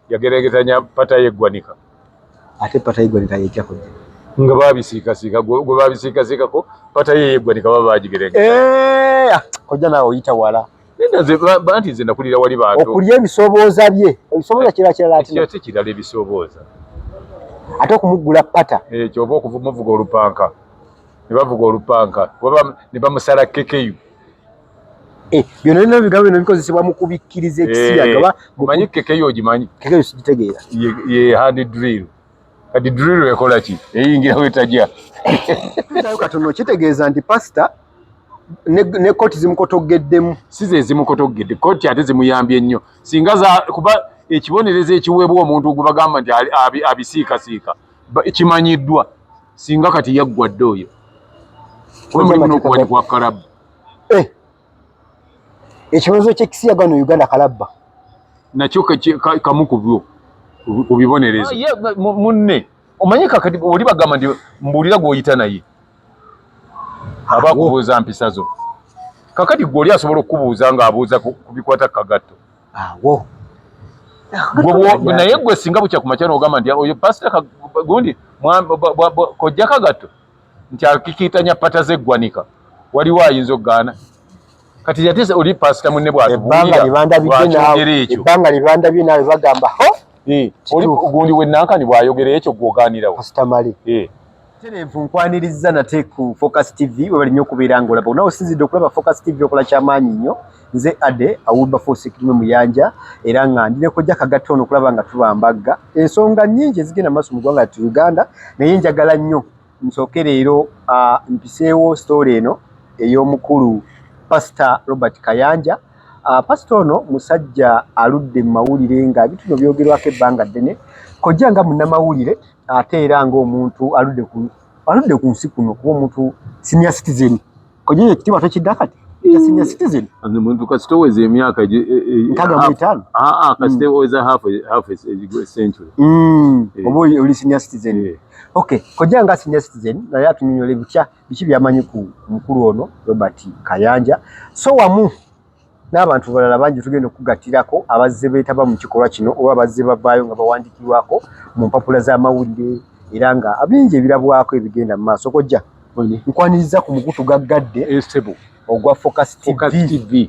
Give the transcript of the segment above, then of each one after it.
yageregetanya pata yeggwanika ate pata yeggwanika yekya kujja nga babisiikasiika gwe babisiikasiikako pata ye yeggwanika baba bagigeregeta kojja naawe oyita wala banti nze nakulira wali bantu okulya ebisobooza bye ebisobooza kirala ate kirala ebisobooza ate okumuggula pata ekyo oba okumuvuga olupanka ne bavuga olupanka oba ne bamusala kekeyu byonna bino bigambo bino bikozesebwa mu kubikkiriza ekisiyaga omanyi kekeyu ogimanyi kekeyu sigitegeera ye hand drill kati drill ekola ki eyingira wetajja nayo katono kitegeeza nti pasita ne koti zimukotogeddemu si ze zimukotogedde koti ate zimuyambye nnyo singa kuba ekibonerezo ekiweebwa omuntu gubagamba nti abisiikasiika kimanyiddwa singa kati yaggwadde oyo kuno kwa kalabu ekibonerezo ky'ekisiyaga no Uganda kalabba nakyo kamu ku bibonerezo munne omanyi kakati oli bagamba nti mbuulira gw'oyita naye aba akubuuza mpisa zo kakati gwe oli asobola okukubuuza ng'abuuza ku bikwata kagatto awo naye gwe singa bukya ku makya n'ogamba nti oyo pasita gundi kojja kagatto nti akikiitanya pata z'eggwanika waliwo ayinza okugaana kati ate oli pasita munne bw'atubuulira ebbanga libandabye naawe bagamba oli gundi wennankani bw'ayogera ekyo gw'ogaanirawo pasita mali tereevu nkwaniriza nate ku Focus TV we bali nnyo okubeera ng'olaba onawe osinzidde okulaba Focus TV okola kyamaanyi nnyo nze Ade awulba Fosikirimu Muyanja era nga ndine kojja kagatto ono okulaba nga tubambagga ensonga nnyingi ezigenda maaso mu ggwanga lyattu Uganda naye njagala nnyo nsooke leero mpiseewo story eno ey'omukulu Pastor Robert Kayanja. Pastor ono musajja aludde mu mawulire nga bituno byogerwako ebbanga ddene kojja nga munnamawulire ate era ng'omuntu aludde ku nsi kuno kuba omuntu senior citizen kojja ekitiibwa tokidda kati ekya senior citizen muntu kasita oweza emyaka 65 kasita oweza half a century oba oli senior citizen okay kojja nga senior citizen naye atunyonyola biki byamanyi ku mukulu ono Robert Kayanja so wamu n'abantu balala bangi tugenda okugattirako abazze beetaba mu kikolwa kino oba abazze bavaayo nga bawandikirwako mu mpapula z'amawulire era nga abingi ebirabwako ebigenda mu maaso kojja nkwaniriza ku mukutu gaggadde ogwa Focus TV.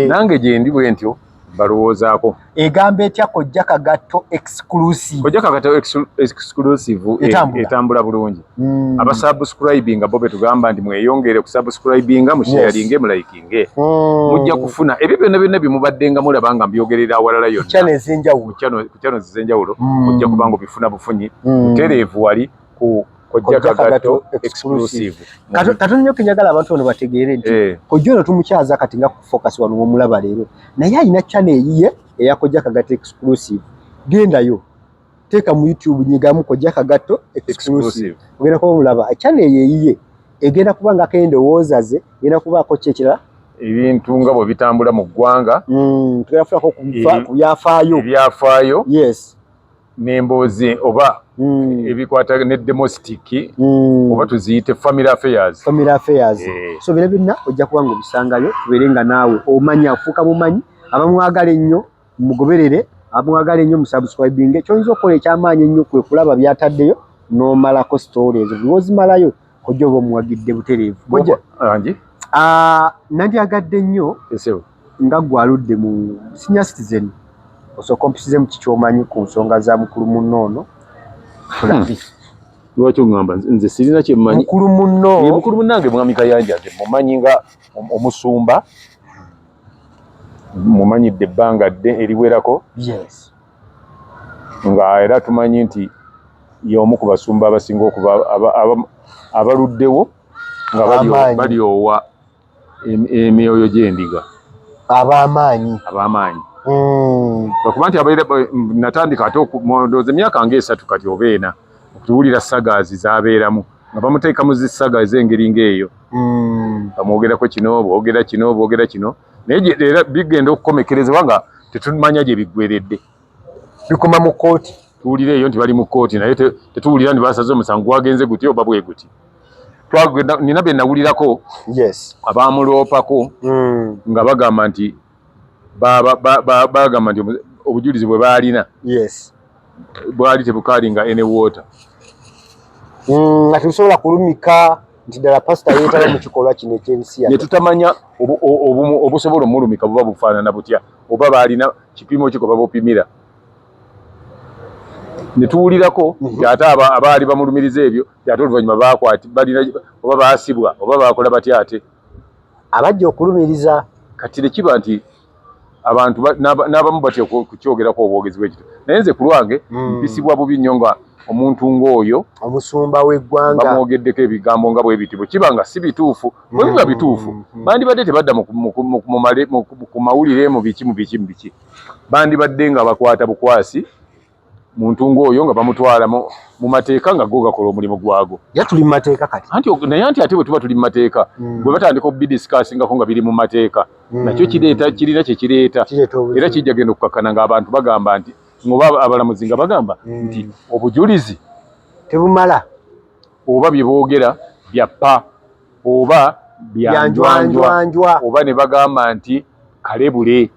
Nange gye ndi bwe ntyo balowoozaako egamba etya kojja kagatto exclusive kojja kagatto exclusive etambula bulungi abasubscribinga bo betugamba nti mweyongere kusubscribinga musharinge mulayikinge mujja kufuna ebyo byonna bimubadde nga mulaba nga mbyogerera awalala yonna ku channel z'enjawulo mujja kubanga bifuna bufunyi butereevu wali ku kojja kagatto exclusive katono nnyo kenyagala abantu bano bategeere nti kojja ono tumukyaza kati nga ku Focus wano w'omulaba leero naye alina channel eyiye eya kojja kagatto exclusive gendayo teeka mu YouTube nyigamu kojja kagatto exclusive ogenda kuba omulaba channel eyiye egenda kuba nga kendowooza ze egenda kubaako kyekira ebintu nga bwe bitambula mu ggwanga tugenda kufunako ku byafaayo yes n'emboozi oba ebikwata ne domestic oba tuziyite family affairs so bino byonna ojja kuba nga obisangayo tubeere nga naawe omanya ofuuka mumanyi abamwagala ennyo mugoberere abamwagala ennyo musubscribinge ky'oyinza okukola ekyamaanyi ennyo kwe kulaba byataddeyo n'omalako story ezo bw'ozimalayo kojja oba omuwagidde butereevu kojja nandyagadde nnyo nga gwaludde mu senior citizen osooka ompisize mu kikyomanyi ku nsonga za mukulu munno ono lwaki ogamba nze sirina kyemmanyi mukulu munno mukulu munnange mwami Kayanja nze mumanyi nga omusumba mumanyidde ebbanga dde eriwerako nga era tumanyi nti y'omu ku basumba abasinga okuba abaluddewo nga balyowa emyoyo gy'endiga ab'amaanyi okuba nti natandika ate ndowooza emyaka nga 3 kati oba 4 okutuwulira sagaazi z'abeeramu nga bamuteeka mu zisaga ez'engeri ng'eyo bamwogerako kino boogera kino naye era bigenda okukomekerezebwa nga tetumanya gye biggweredde bikoma mu kooti tuwulira eyo nti bali mu kooti naye tetuwulira nti basaze omusango gwagenze guti oba bwe guti nina bye nawulirako abamuloopako nga bagamba nti obujulizi bwe baalina yes bwali tebukalinga ene water ati usobola kulumika nti ddala pasita yeetaba mu kikolwa kino eky'ebisiyaga ne tutamanya obusobola omulumika buba bufaanana butya oba baalina kipimo ki kwe babupimira ne tuwulirako nti ate abaali bamulumiriza ebyo ate oluvannyuma baakwati balina oba baasibwa oba baakola batya ate abajja okulumiriza kati nekiba nti abantu n'abamu batya kukyogerako obwogezi bw'ekito naye nze ku lwange mpisibwa bubi nnyo nga omuntu ng'oyo omusumba w'eggwanga bamwogeddeko ebigambo nga bwe biti bwe kiba nga si bituufu bwe biba bituufu bandibadde tebadda ku mawulire mu biki bandibadde nga bakwata bukwasi muntu ng'oyo nga bamutwala mu mateeka nga go gakola omulimu gwago ya tuli mu mateeka kati naye anti ate bwe tuba tuli mu mateeka bwe batandika obidiscussingako nga biri mu mateeka nakyo kirina kye kireeta era kijja genda okukakkana ng'abantu bagamba nti ngoba abalamuzi nga bagamba nti obujulizi tebumala oba bye boogera byappa oba byanjwanjwa oba ne bagamba nti kalebule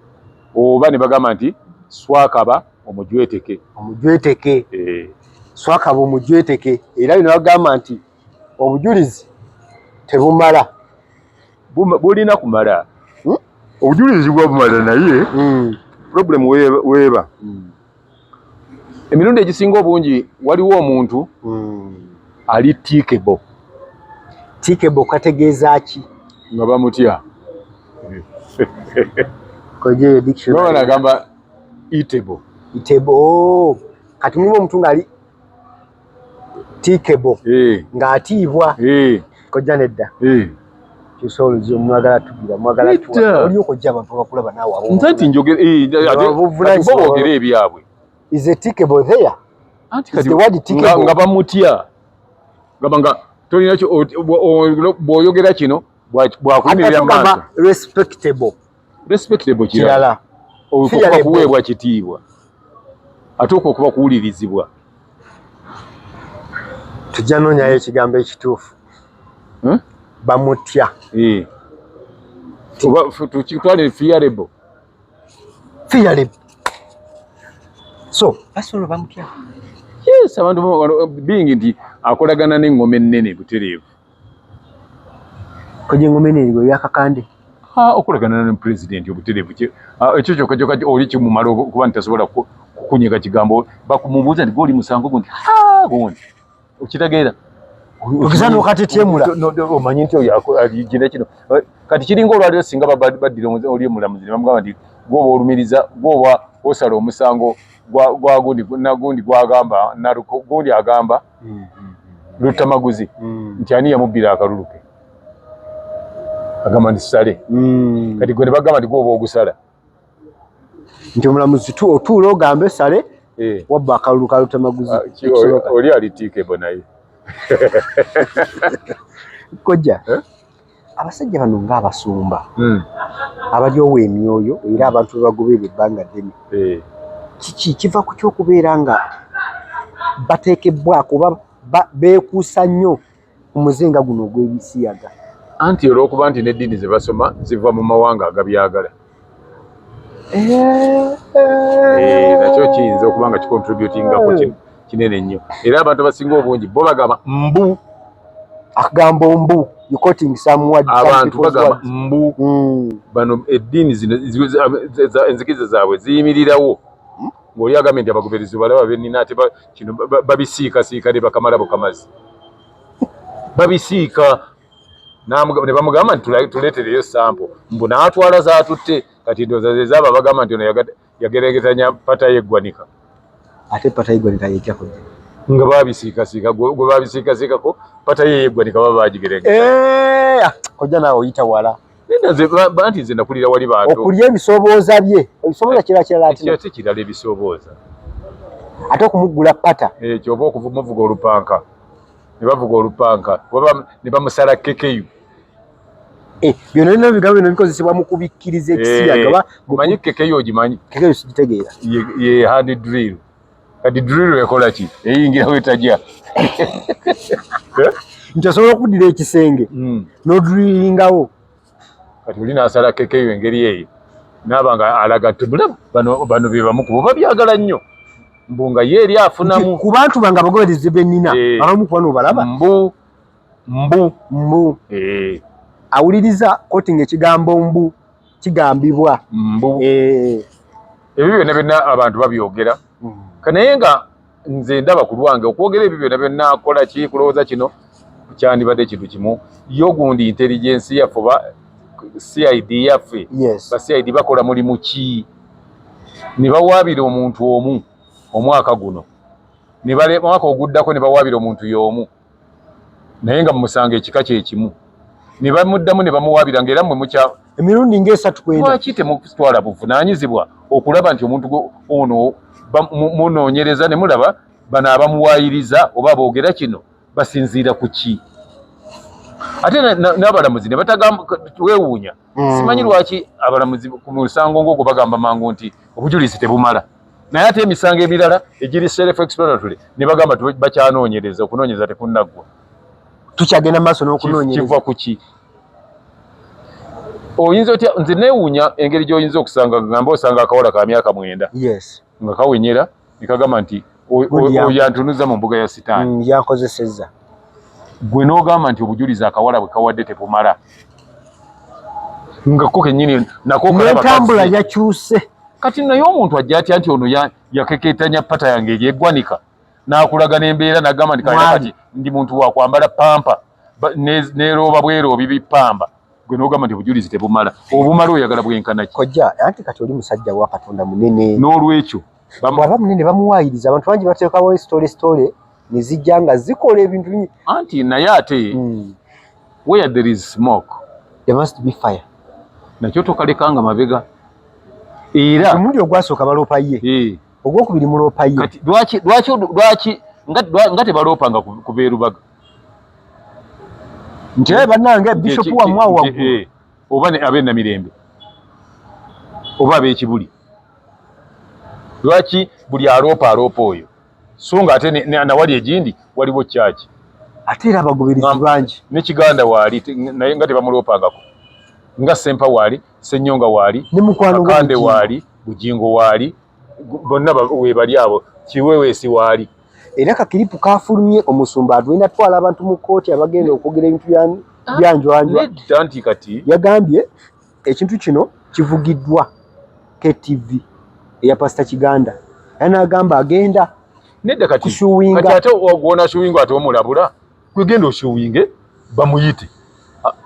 oba ne bagamba nti swakaba omujweteke swakaba omujweteke era bino bagamba nti obujulizi tebumala bulina kumala obujulizi bwabumala naye problem weeba emirundi egisinga obungi waliwo omuntu ali tikebo kategeeza ki nga bamutya nagamba itebo kati mulimu omuntu ngaali tikebo ng'atiibwa kojja nedda kisoolozi omwagala tugira mwagala tuwa oli okojja abantu bakulaba naawe nze nti njogera ebyabwe is a tickable there anti nga bamutya gamba nga tolina bw'oyogera kino bwakuyimirira maaso respectable kirala okuba kuweebwa kitiibwa ate okuba kuwulirizibwa tujja noonyayo ekigambo ekituufu bamutya tukitwale fearable so basobola bamutya yes abantu bingi nti akolagana n'engoma ennene butereevu koje engoma ennene gwe yakakande okolagana ne pulezidenti obutereevu ekyo kyokka oli kimumala okuba nti tasobola kukunyiga kigambo bakumubuuza nti gwoli musango gundi gundi okitegeera okisa n'okatetyemula omanyi nti oyo aligina kino kati kiringa olwaliro singa baddira oli omulamuzi ne bamugamba nti gwoba olumiriza gwoba osala omusango gwa gundi gwagamba gundi agamba Lutamaguzi nti ani yamubbira akalulu ke agamba nti sale kati gwe ne bagamba nti gwoba ogusala nti omulamuzi otuula ogambe sale wabba akalulu ka Lutamaguzi oli ali tikebo naye kojja abasajja bano ng'abasumba abalyowa emyoyo era abantu bebagoberera ebbanga ddene kiki kiva ku kyokubeera nga bateekebbwako oba beekuusa nnyo ku muzinga guno ogw'ebisiyaga anti olw'okuba nti n'eddiini ze basoma ziva mu mawanga agabyagala nakyo kiyinza okuba nga kikontributingako kinene nnyo era abantu abasinga obungi bo bagamba mbu akagambo mbu abantu bagamba mbu bano eddiini zino enzikiriza zaabwe ziyimirirawo ng'oli agambye nti abagoberezi balaba bennina ate kino babisiikasiika ne bakamala bukamazi babisiika ne bamugamba nti tuleetereyo sampo mbu n'atwala zaatutte kati ndowooza ze zaaba bagamba nti ono yageregetanya pata yeggwanika ate pata yeggwanika yekyako nga babisiikasiika gwe babisiikasiikako pata ye yeggwanika baba bagigeregeta kojja naawe oyita wala anti nze nakulira wali bantu okulya ebisobooza bye ebisobooza kirala ate kirala ebisobooza ate okumuggula pata ekyo oba okumuvuga olupanka ne bavuga olupanka ne bamusala kekeyu byonna bino bigambo bino bikozesebwa mu kubikkiriza ekisiyaga omanyi kekeyu ogimanyi kekeyu sigitegeera ye hand drill kati drill ekola ki eyingirawo etajja nti osobola okuddira ekisenge n'odrilingawo kati oli n'asala kekeyu engeri eyo nabanga alaga tubula bano be bamu kubo babyagala nnyo mbunga ye eri afunamu ku bantu banga bagobereze benina abamu kwano balaba mbu awuliriza quoting ekigambo mbu kigambibwa mbu ebyo byonna abantu babyogera kanaye nga nze ndaba ku lwange okwogera ebyo byonna akola ki kulowooza kino kyandibadde kintu kimu yo gundi intelligence yaffe oba CID yaffe ba CID bakola mulimu ki ne bawaabira omuntu omu omwaka guno ne bale mwaka oguddako ne bawaabira omuntu y'omu naye nga mumusanga ekika kyekimu ne bamuddamu ne bamuwaabira ng'era mmwe mukya emirundi ng'esatu kwenda lwaki temutwala buvunaanyizibwa okulaba nti omuntu ono munoonyereza ne mulaba bano abamuwaayiriza oba boogera kino basinziira ku ki ate n'abalamuzi ne batagamba weewuunya simanyi lwaki abalamuzi ku musango ng'ogwo bagamba mangu nti obujulizi tebumala naye ate emisango emirala egiri self explanatory ne bagamba bakyanoonyereza okunoonyereza tekunnaggwa tukyagenda maaso n'okunoonyereza kiva ku ki oyinza otya nze neewuunya engeri gy'oyinza okusanga ngamba osanga akawala ka myaka 9 nga kawenyera ne kagamba nti oyo antunuza mu mbuga ya sitaani yankozesezza gwe n'ogamba nti obujulizi akawala bwe kawadde tebumala nga ko kennyini nako n'entambula yakyuse kati naye omuntu ajja atya nti ono yakekeetanya pata yange eryeggwanika n'akulaga n'embeera n'agamba nti kati ndi muntu wa kwambala pampa n'erooba bweroobi bipamba gwe n'ogamba nti obujulizi tebumala obumala oyagala bwenkana ki kojja anti kati oli musajja wa Katonda munene n'olwekyo bwaba munene bamuwaayiriza abantu bangi bateekawo story ne zijja nga zikola ebintu bingi anti naye ate where there is smoke there must be fire nakyo tokalekanga mabega era omulundi ogwasooka baloopa ye ogwokubiri muloopa ye kati lwaki nga tebaloopanga ku beerubaga nti bannange bishopu wamwe awo waggulu oba ab'ennamirembe oba ab'ekibuli lwaki buli aloopa oyo so nga ate nawali egindi waliwo kyaki ate era abagoberezi bangi ne Kiganda waali naye nga tebamuloopangako nga Sempa waali Ssennyonga waali Kakande waali Bujingo waali bonna webali abo Kiweweesi waali era kakiripu kafulumye omusumba atwenda twala abantu mu kooti abagenda okwogera ebintu byanjwanjwa anti kati yagambye ekintu kino kivugiddwa KTV eya Pastor Kiganda n'agamba agenda nedda kati kushuwinga kati ate ogwona shuwinga ate omulabula kwegenda oshuwinge bamuyite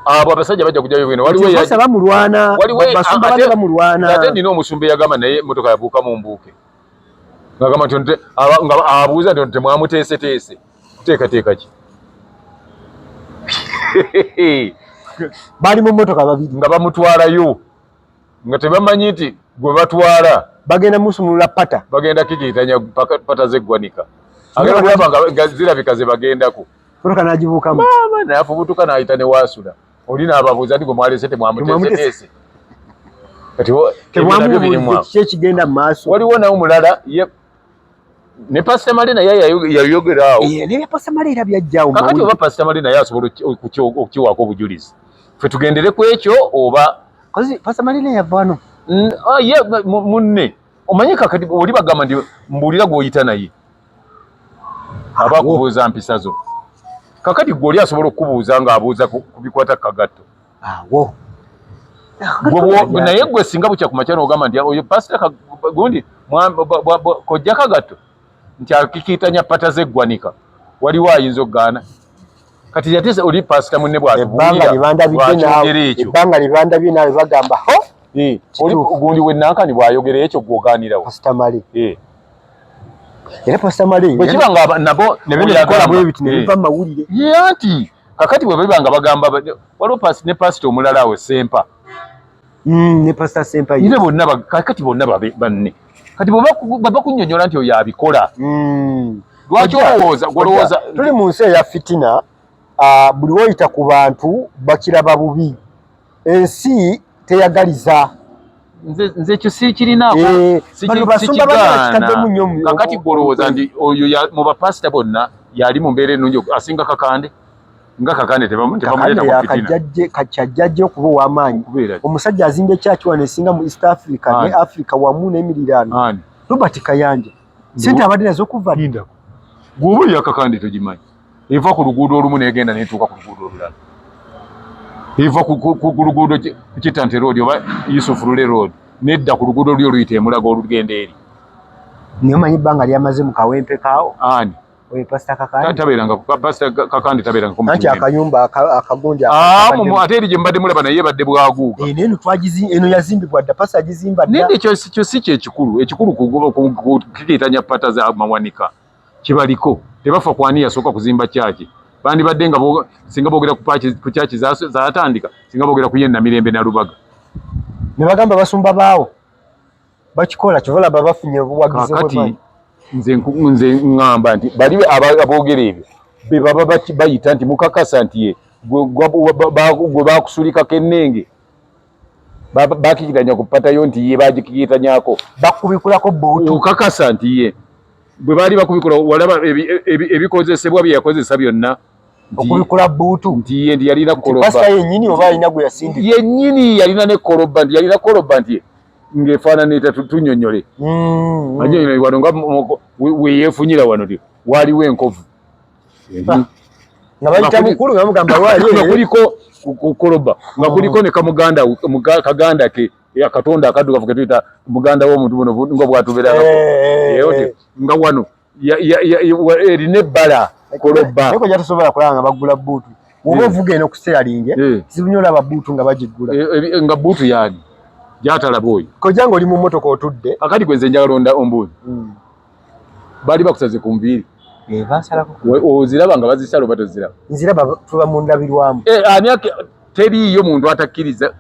abo abasajja bajja kujja bwene waliwo yasa bamulwana basumba bale bamulwana ate ndino omusumba yagamba naye motoka yabuuka mu mbuuke ngagamba nti abuuza nti temwamuteeseteese kuteekateeka ki bali mu motoka babiri nga bamutwalayo nga tebamanyi nti gwe batwala bagenda musumulula pata bagenda kikiyitanya pata zeggwanika agalaba nga zirabika ze bagendako motoka nagibuukamu mama nayafubutuka n'ayita ne waasula oli n'ababuuza nti gwe mwalese temwamuteeseteese kati ki ekigenda mu maaso waliwo nawe mulala ne Pastor Malina yayogera awo ne Pastor Malina byajjawo kakati oba Pastor Malina yasobola okukiwaako obujulizi ffe tugendere ku ekyo oba Pastor Malina yavano ye munne omanyi kakati oli bagamba nti mbuulira gw'oyita naye aba akubuuza mpisa zo kakati gwe oli asobola okukubuuza ng'abuuza ku bikwata kagatto awo naye gwe singa bukya ku makya n'ogamba nti oyo pasita gundi kojja kagatto nti akikiitanya pata zeggwanika waliwo ayinza okugaana kati yate oli pasita munne bw'atubuulira libandabye naawe bagamba oli gundi wennankani bw'ayogera ekyo gw'ogaanirawo Pastor Mali era Pastor Mali bwe kiba nga nabo ne biva mu mawulire anti kakati bwe biba nga bagamba waliwo ne pasita omulala awo Sempa ne Pastor Sempa ile bonna kakati bonna banne kati baba kunnyonnyola nti oyo abikola lwaki olowooza tuli mu nsi eya fitina buli woyita ku bantu bakiraba bubi ensi teyagaliza nze ekyo sikirinaako sikigaana kakati gwolowooza nti oyo mu bapasita bonna yali mu mbeera ennungi asinga Kakande nga kakane tebamuleta ku fitina kachajjaje okuba w'amaanyi omusajja azimbe church wane singa mu East Africa ne Africa wamu n'emirirano Robert Kayanja sente abadde nazo kuva linda gwoba yakakande togimanyi eva ku luguudo olumu negenda netuuka ku luguudo olulala eva ku luguudo Kitante Road oba Yusuf Lule Road nedda ku luguudo lyo luyite Mulago olugenda eri niyo manyi banga lyamaze mu kawempe kawo ani oye Pastor Kakande taberanga Pastor Kakande taberanga ko anti akayumba akagonja mu ate eri mbadde mulaba naye badde bwaguuga neno twagizi eno yazimbibwa dda Pastor agizimba dda nende kyo si ekikulu kukitanya pata za mawanika kibaliko tebafa kwani yasooka kuzimba kyaki bandi badde nga singa boogera ku kyaki zaatandika singa boogera ku yenna Mirembe na Lubaga ne bagamba basumba baawo bakikola kivola babafunye obuwagizi kati nze ngamba nti bali aboogera ebyo be baba bayita nti mukakasa nti ye gwe bakusulikako ennenge bakikitanya ku patayo nti ye bagikitanyako bakubikulako buutu ukakasa nti ye bwe bali bakubikola walaba ebikozesebwa bye yakozesa byonna okubikola buutu nti ye ndi yalina koloba Pastor yennyini oba alina gwe yasindi yennyini yalina ne koloba nti yalina koloba nti ng'efaananita tunyonyole anyonyole wano nga weyeefunyira wano ti waaliwo enkovu nga bayita mukulu nga mugamba nga kuliko kukoloba nga kuliko ne kaganda ke Katonda akaddugavu ke tuyita muganda w'omuntu buno nga bwatubeerako nga wano erina ebbala koloba naye gyatusobola kulaba nga bagula buutu oba ovuga eno ku seralinge kizibunye olaba buutu nga bagiggula nga buutu yaani gy'atalaba oyo kojja ng'oli mu mmotoka otudde kakati gwe nze njagala onda ombuuzi baali bakusaze ku nviiri oziraba nga bazisala oba toziraba nziraba tuba mu ndabirwamu ani teriiyo muntu atakkiriza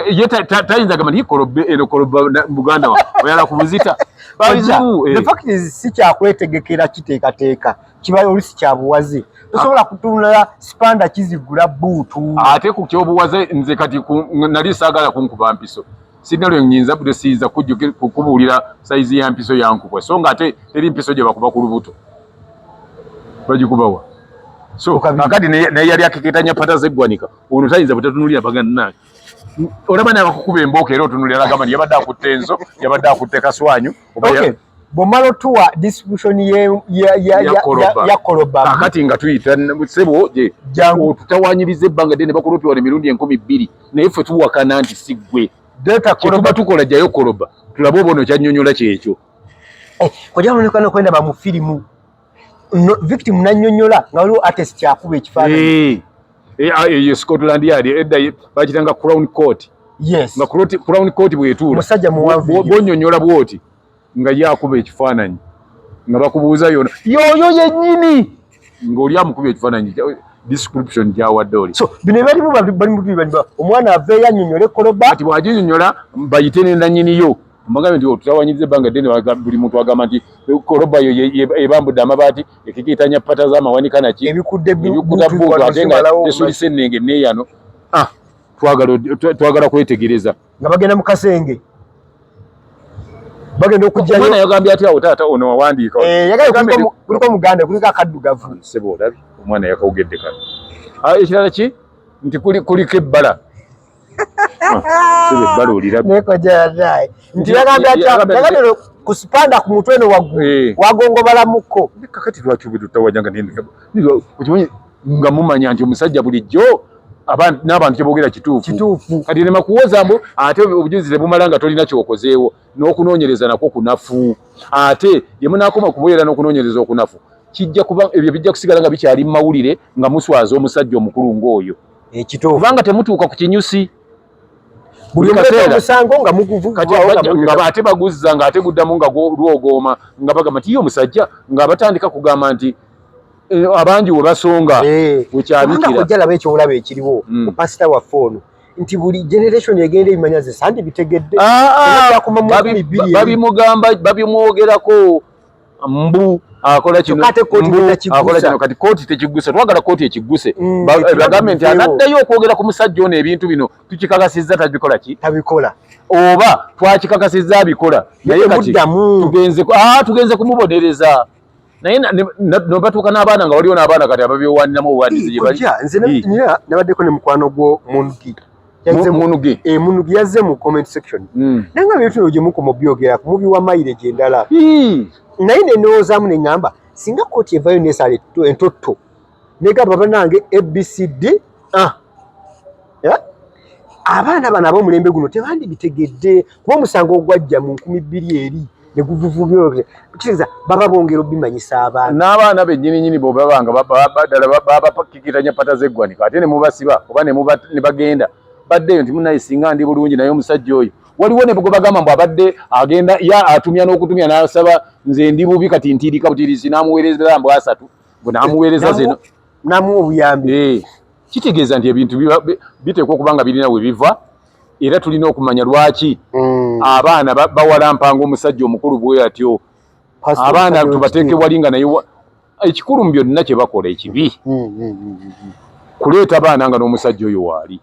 ye tayinza gamba nti eno koloba muganda wa oyala ku buzita the fact is si kyakwetegekera kiteekateeka kiba olusi kya buwaze tosobola kutunula sipanda kizigula buutu ate ku kyobuwaze nze kati nali saagala kunkuba mpiso sina lwe nnyinza bwe siyinza kukubuulira sayizi ya mpiso yankubwa so nga ate teri mpiso gye bakuba ku lubuto bagikubawa so kakati naye yali akeketanya pata zeggwanika ono tayinza butatunulira baganda olaba nabakukuba embooko era otunulira agamba nti yabadde akutte enzo yabadde akutte kaswanyu bwomala otuwa distribution ya koloba kakati nga tuyita sebo tutawanyiriza ebbanga ddene bakulopya wano emirundi 2,000 naye ffe tuwakana nti si ggwe kyetuba tukola jjayo koloba tulabe oba ono kyannyonnyola kyekyo kojja mulekana okwendaba mu firimu victim nannyonnyola nga waliwo artist kyakuba ekifaananyi Scotland Yard edda bakitanga Crown Court yes nga Crown Court bwetuula musajja muwanvu bwonyonnyola bwoti nga yakuba ekifaananyi nga bakubuuza yoyo yennyini ng'oli amukuba ekifaananyi description gyawadde oli so bino balimu omwana aveeyo annyonnyole koloba ati bw'aginyonnyola bayite nenanyiniyo mbagambe nti tutawanyiriza ebbanga ddene buli muntu agamba nti koloba yo ebambudde amabaati ekikitanya pata z'amawanika naki ebikudde buutu ate nga tesulisa ennenge neeyano twagala kwetegereza nga bagenda mu kasenge bagenda okujjayo omwana yagambye ati awo taata ono wawandiika kuliko muganda kuliko akaddugavu sebo olabi omwana yakawugedde kale ekirala ki nti kuliko ebbala sebo ebbala olirabi nekojadaye nti yagambye kusipanda ku mutwe eno waggulu wagongobalamuko kakati lwaki ubitutawanyanga okimanyi nga mumanya nti omusajja bulijjo n'abantu kyeboogera kituufu kati nema kuwoza mbu ate obujulizi tebumala nga tolina kyokozeewo n'okunoonyereza nakwo kunafu ate ye munaakoma kubuulira n'okunoonyereza okunafu kijja kuba ebyo bijja kusigala nga bikyali mu mawulire nga muswaza omusajja omukulu ng'oyo kubanga temutuuka ku kinyusi buli musango nga nga ate baguzza nga ate guddamu nga lwogooma nga bagamba nti ye omusajja nga batandika kugamba nti abangi we basonga wekyabikira ojjalaba ekyolaba ekiriwo ku pasita waffe ono nti buli generation egenda ebimanya ze sandi bitegedde babimwogerako mbu akola kino kati kooti tekiguse twagala kooti ekiguse bagambe nti anaddayo okwogera ku musajja ono ebintu bino tukikakasizza tabikola ki tabikola oba twakikakasizza abikola naye kati tugenze kumubonereza naye nobatuuka n'abaana nga waliwo n'abaana kati ababyowaniramu obuwandizi gye bali. Nze nabaddeko ne mukwano gwo Munugi. Munugi yazze mu comment section. Naye nga bintu gye muko mubyogera ku mubi wa mileage endala. Naye ne ndowoozamu ne ŋŋamba singa kooti evaayo n'esala entotto negamba bannange ABCD abaana bano ab'omulembe guno tebandibitegedde kuba omusango ogwajja mu 2002 ne guvuvubyo kitegeeza baba bongera obimanyisa abaana n'abaana bennyininyini bw'obabanga babapakikitanya pata z'eggwanika ate ne mubasiba oba ne bagenda baddeyo nti munaye singa ndi bulungi naye omusajja oyo waliwo ne bwe bagamba mbu abadde agenda atumya n'okutumya n'asaba nze ndi bubi kati ntiirika butiirisi n'amuweereza mbu 3 bwe n'amuweereza zino namuwa obuyambi. Kitegeeza nti ebintu biteekwa okuba nga birina we biva era tulina okumanya lwaki abaana bawalampanga omusajja omukulu bwe atyo. Abaana tubateeke wali nga naye ekikulu mu byonna kye bakola ekibi kuleeta abaana nga n'omusajja oyo waali.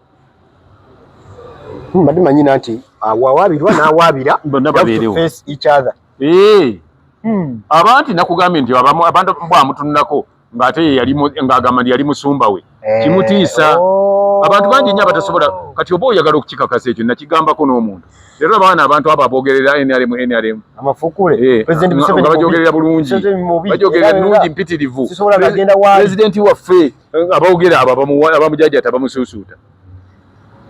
Mbadde manyina nti wawaabirwa n'awaabira bonna babeerewo abantu nakugambye nti abantu bwamutunulako ng'ate ng'agamba nti yali musumba we kimutiisa. Abantu bangi nnyo abatasobola kati oba oyagala okukikakasa ekyo nakigambako n'omuntu leero abaana abantu abo aboogerera NRM amafukule nga bagyogerera bulungi bagyogerera nnungi mpitirivu pulezidenti waffe aboogera abo abamujajata bamusuusuuta.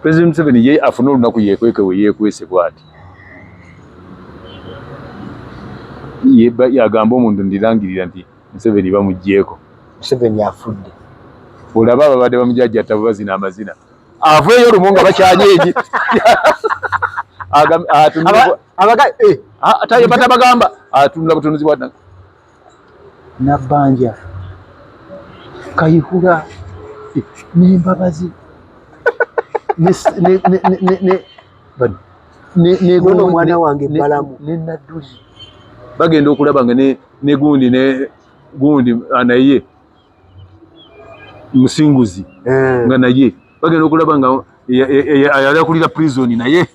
President Museveni ye afuna olunaku yeekweke we yeekwese bw'ati yagamba omuntu ndirangirira nti Museveni bamuggyeko. Museveni afudde. Olaba ababadde bamujajjata bazina amazina aveeyo olumu nga bakyanyeegi batabagamba atunula butunuzi bwa Nabbanja Kayihura n'Embabazi omwana wange Balamu ne Nadduli bagenda okulaba nga ne gundi naye Musinguzi nga naye bagenda okulaba nga yali akulira prison naye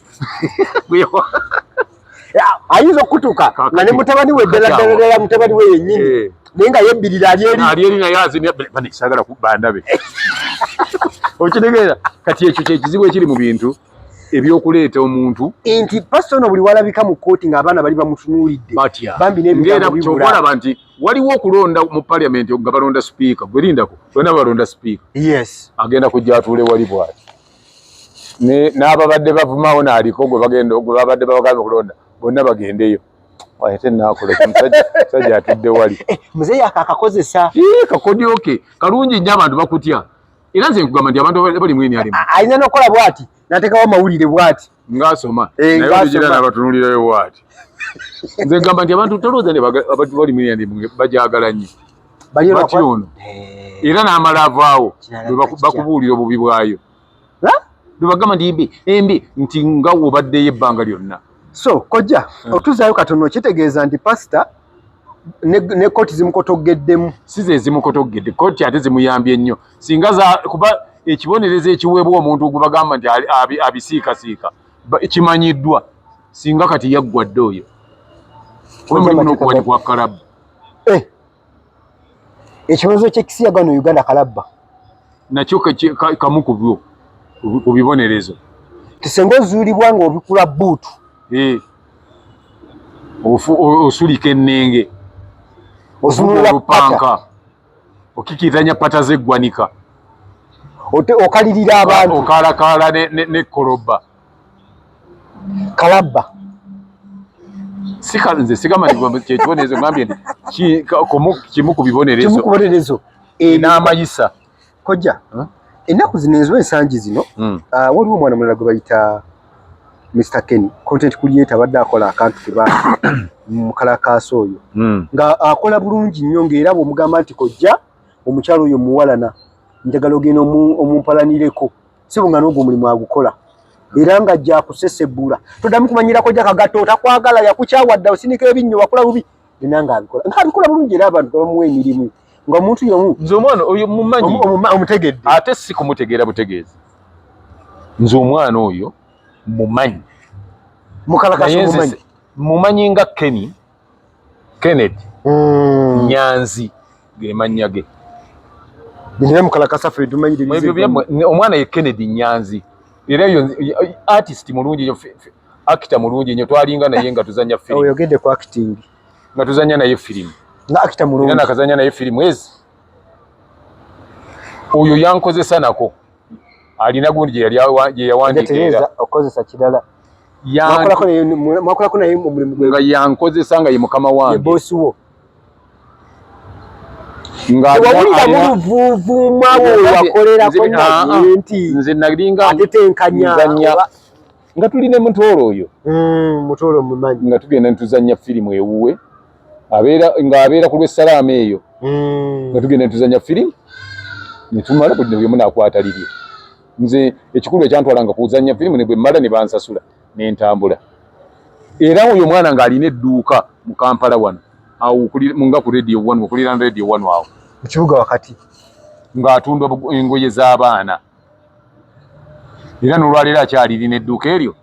ayinza okutuuka nga ne mutabani we ddala mutabani we yennyini naye nga yebbirira ali eri naye azimya sagala bandabe. Okitegeera kati ekyo kyekizibu ekiri mu bintu ebyokuleeta omuntu nti pasitono buli walabika mu kooti ng'abaana bali bamutunuulidde bambi n'ebigambo nti waliwo okulonda mu parliament nga balonda sipiika gwerindako bonna balonda sipiika agenda kujja atuule wali bw'ati n'ababadde bavumawo n'aliko gwe babadde babagamba okulonda bonna bagendeyo ate naakola musajja atudde wali muzeeyi akakozesa kakodyoke kalungi nnyo abantu bakutya era nze nkugamba nti abantu bali mwini alimu alina n'okukola bw'ati n'ateekawo amawulire bw'ati ng'asoma naye olugera n'abatunulirayo bw'ati nze ngamba nti abantu tolooza abantu bali mwini alimu bajagala nnyo batya ono era n'amala avaawo bakubuulira obubi bwayo bwebagamba nti embi nti nga wobaddeyo ebbanga lyonna. So kojja otuzaayo katono kitegeeza nti pasita ne kooti zimukotogeddemu. Si ze zimukotoggedde kooti ate zimuyambye nnyo singa kuba ekibonerezo ekiweebwa omuntu gwe bagamba nti abisiikasiika kimanyiddwa singa kati yaggwadde oyo mulimu n'okuwanikwa kalabba. Ekibazo ky'ekisiyagano Uganda kalabba nakyo kamu ku bibonerezo. Tisenga ozuulibwa nga obikula buutu osulika ennenge osunula olupanka okikitanya pata z'eggwanika okalirira abantu okalakala ne koloba kalabba nze sigamanyi kyekibonerezo ngambye nti kimu ku bibonerezo n'amayisa. Kojja ennaku zino ezo ensangi zino waliwo omwana mulala gwe bayita Mr. Kenny content creator abadde akola akantu ke mukalakaasa oyo nga akola bulungi nnyo ng'era bw'omugamba nti kojja omukyalo oyo muwalana njagala ogenda omumpalanireko sibo nga n'ogwo omulimu agukola era nga ajja akusesebula toddamu kumanyira kojja kagato takwagala yakukyawadde osinika ebinnyo wakula bubi era nga abikola ng'abikola bulungi era abantu bamuwa emirimu nga omuntu yomu nze omwana oyo mumanyi omutegedde ate si kumutegeera butegeezi nze omwana oyo mumanyi mukalakasa mumanyi nga Kenny Kennedy Nyanzi ge mannya ge bino mukalakasa fe tumanyire omwana ye Kennedy Nyanzi era yo artist mulungi actor mulungi nyo twalinga naye nga tuzanya film oyogedde ku acting nga tuzanya naye film na actor mulungi na kazanya naye film ezi oyo yankozesa nako alina gundi je yawandikira okozesa kidala mwakola ko naye omulimu gwe nga yankozesa nga ye mukama wange ye boss wo nga wawulira muluvuvu mwawo wakolera ko nti nze nalinga atetenkanya nga tulina mutoro oyo mutoro mumanyi nga tugenda ntuzanya filimu ewuwe abeera ku lw'essalaama eyo nga tugenda ntuzanya filimu netumala buli bwe munakwata lirye nze ekikulu ekyantwalanga kuzanya filimu ne bwe mmala ne bansasula n'entambula era oyo mwana ng'alina edduuka mu Kampala wano awo nga ku radio 1 okulira radio 1 awo mu kibuga wakati ng'atunda engoye z'abaana era n'olwaleero akyalirina edduuka eryo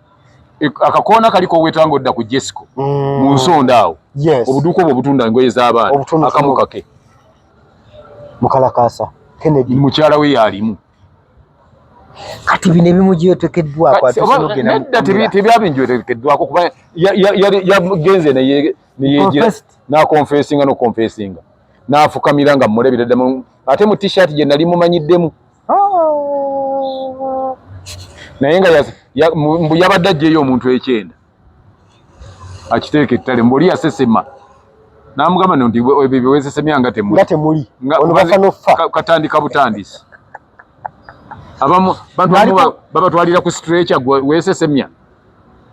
akakoona kaliko wetanga odda ku Jesco mu nsonda awo obuduuka obwo obutunda engoye z'abaana akamu kake mukalakasa Kennedy mukyala we yalimu kati bino ebimu gyetekeddwako tebyabinjotekeddwako kuba yagenze neyegira nakonfesinga nokonfesinga nafukamira nga mmulabira ddala ate mu t-shirt gye nali mumanyiddemu naye nga mbu yabadde ajjeeyo omuntu ekyenda akiteeka ettale mbuli yasesema namugamba nti ebyo byewesesemya nga temuli katandika butandisi abamu bantu babatwalira ku stretcher wesesemya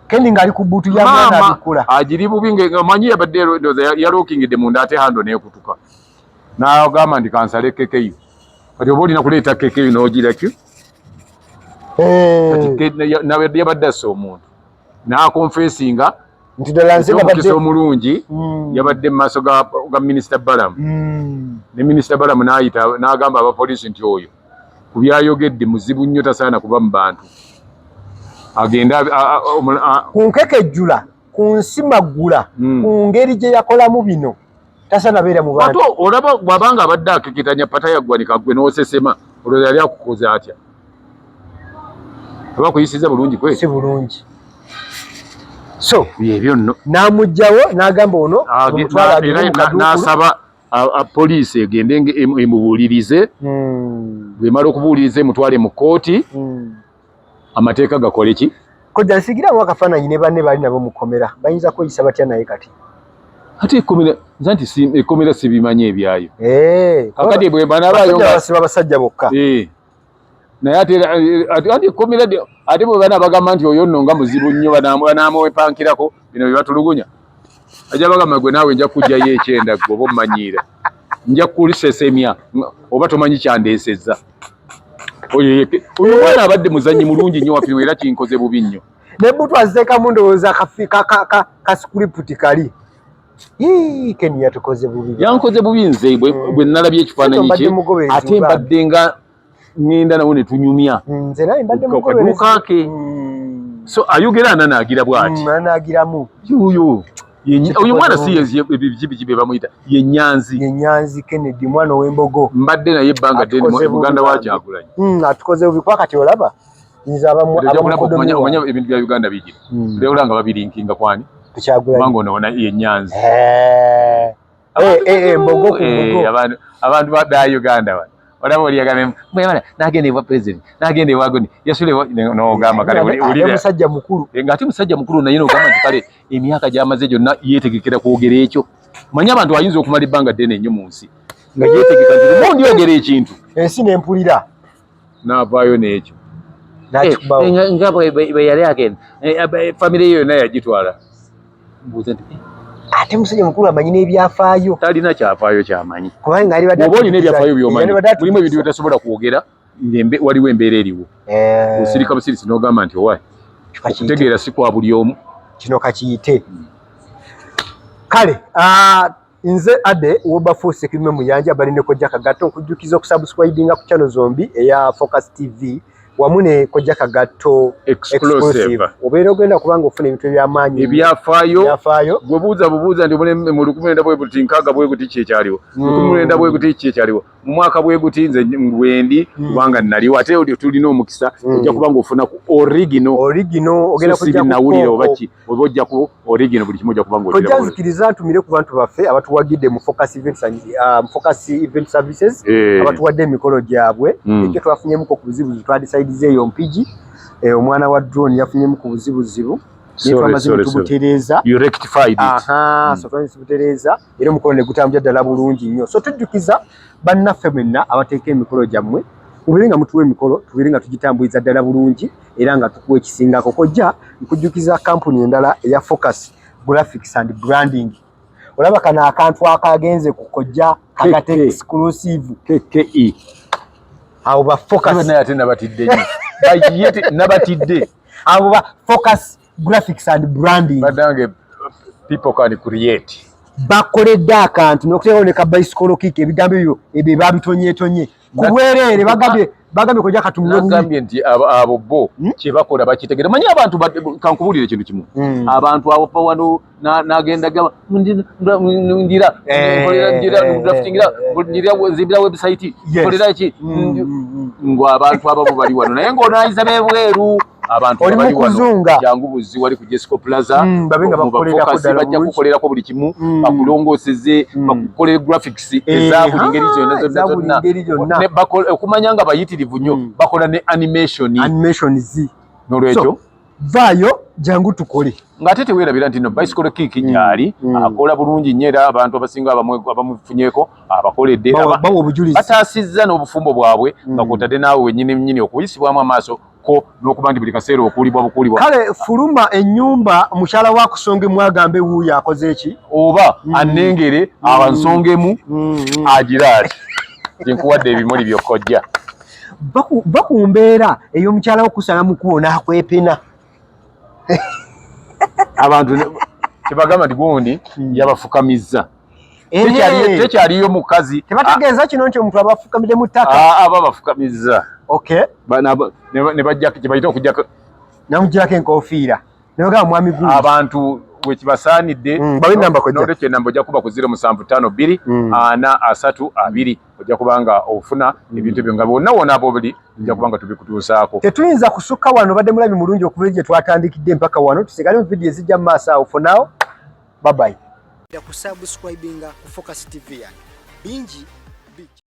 kendi ngali ku butu ya mwana abikula ajiri bubi ngamanyi yabadde ndoza yalokingide munda ate hando nekutuka n'agamba ndi kansale kekeyo kati oba olina kuleeta kekeyo n'ogiraki kati yabadde assa omuntu n'akonfesinga nti ddala nze nabadde omulungi yabadde mu maaso ga minisita Balamu ne minisita Balamu n'ayita n'agamba abapoliisi nti oyo ku byayogedde muzibu nnyo tasaana kuba mu bantu agenda kunkekejjula kunsimagula ku ngeri gye yakolamu bino tasaana beera mu bantu olaba bwabanga abadde akeketanya pata yaggwanika gwe n'osesema olwo yali akukoze atya aba kuyisiza bulungi kwe si bulungi so ebyo nno n'amugjawo n'agamba ono n'asaba poliisi egende emubuulirize bwemala okubuuliriza emutwale mu kkooti amateeka gakole ki kodda nsigiramu akafaananyi ne banne baali nabo mukomera bayinza kweyisa batya naye kati ate ekkomera sibimanyi ebyayo kakati bwebasiba basajja bokka naye ate ekkomera ate bwe bana bagamba nti oyo nno nga muzibu nnyo banaamuwepankirako bino bye batulugunya ajja bagamba gwe naawe nja kujjayo ekyenda gwe oba ommanyiira nja kulisesemya oba tomanyi kyandeesezza oyo mwana abadde muzannyi mulungi nnyo wafirimu era kinkoze bubi nnyo ne butwazeekamu ndowooza ka script kali Kenya tukoze bubi yankoze bubi nze bwe nalabye ekifaananyi kye ate mbadde nga ngenda nawo ne tunyumya nze naye mbadde mugoberezi ke so ayogera ananaagira bw'ati ananaagiramu yuyo oyo mwana si bibe bamuyita ye Nyanzi Kennedy mwana ow'embogo mbadde naye ebbanga ddene muganda wa Kyagulanyi atukoze bubi kwa kati olaba nza omanya ebintu bya Uganda bigira leola nga babirinkinga kwani kubanga onoona ye Nyanzi embogo ku mbogo abantu ba Uganda bano olaba oliyagala mwemala nagenda ewa president nagenda ewa goni yasule n'ogamba kale ulira musajja mukulu ng'ate musajja mukulu naye n'ogamba nti kale emyaka gy'amaze gyonna yeetegekera kwogera ekyo manyi abantu ayinza okumala ebbanga ddene ennyo mu nsi nga yeetegeka nti lumu ndyogera ekintu ensi n'empulira n'avaayo n'ekyo nga bwe yali agenda famire ye yonna yagitwala mbuuze nti ate musajja mukulu amanyi n'ebyafaayo talina kyafaayo kyamanyi kubanga oba olina ebyafaayo byomanyi mulimu ebintu byotasobola kwogera waliwo embeera eriwo osirika busirisi n'ogamba nti owaayi okutegeera si kwa buli omu kino kakiyite kale nze Ade Wilberforce Ekirime Muyanja balinde kojja kagato nkujjukiza okusubscribinga ku channel zombi eya Focus TV wamune kojja kagato exclusive obeera ogenda kubanga ofuna ebintu ebyamaanyi ebyafaayo gwe buuza ndi mu 19 bwe guti nkaaga bwe guti kyekyaliwo 19 bwe guti kyekyaliwo mu mwaka bwe guti nze ngwendi kubanga naliwo ate olyo tulina omukisa ojja kubanga ofuna ku original ogenda kujja nawulira obaki obojja ku original buli kimu ojja kubanga olira ojja ntumire ku bantu baffe abatuwagidde mu Focus Event Services abatuwadde emikolo gyabwe ekyo twafunyemu ku buzibu twadisaidize eyo mpigi omwana wa drone yafunyemu ku buzibu twamaze tubutereeza so tubutereeza era omukolo ne gutambula ddala bulungi nnyo so tujjukiza bannaffe mwenna abateeka emikolo gyammwe mubere nga mutuwa emikolo tubere nga tugitambuliza ddala bulungi era nga tukuwa ekisingako kojja nkujjukiza kampuni endala eya Focus Graphics and Branding olaba kana akantu akagenze kukojja kagate exclusive KKE abo ba Focus na yate nabatidde nyo bayete nabatidde abo ba Focus Graphics and Branding badange people can create bakoledde akantu n'okuteekawo ne ka bicycle kick ebigambo ebyo babitonyetonye kubwerere bagambye kojja katumule nagambye nti abo bo kye bakola bakitegera manyi abantu kankubulire ekintu kimu abantu abo wano nagenda gaba ndira zibira website kolera eki ngo abantu abo bali wano naye ng'onaayiza bebweru abantu bali wano jangu buzi wali ku Jesco Plaza babenga bakolera bajja kukolerako buli kimu bakulongoseze bakukolera graphics ezabuli ngeri zonna okumanya nga bayitirivu nnyo bakola ne animations nolwekyo vayo jangu tukole ngate tewerabira nti no bicycle kick gyali akola bulungi nnyo era abantu abasinga abamufunyeko abakoledde bataasizza n'obufumbo bwabwe nga kwotadde naawe wennyini okuyisibwamu amaaso ko n'okuba nti buli kaseera okulibwa kale fuluma ennyumba mukyala wa kusonge mwagambe wuuyo akoze eki oba annengere abansongemu agiraali nkuwadde ebimuli byokojja bakumbeera ey'omukyala wokusanga mukuwo n'akwepena abantu tebagamba nti gundi yabafukamizza tekyaliyo mukazi tebategeeza kino nti omuntu abafukamidde mu ttaka aba bafukamizza ne bajja kyebayita okujja namugyako enkofiira nebagamba mwami gundi abantu wekibasaanidde nolwekyo enamba ojja kuba ku 0752 432 ojja kubanga ofuna ebintu ebyo nga bonna wona abo buli ojja kubanga tubikutuusaako tetuyinza kusukka wano badde mulabi mulungi okuva gye twatandikidde mpaka wano tusigale mu vidiyo ezijja mu maaso awo for now bye bye. Kusubscribinga ku Focus TV yange bingi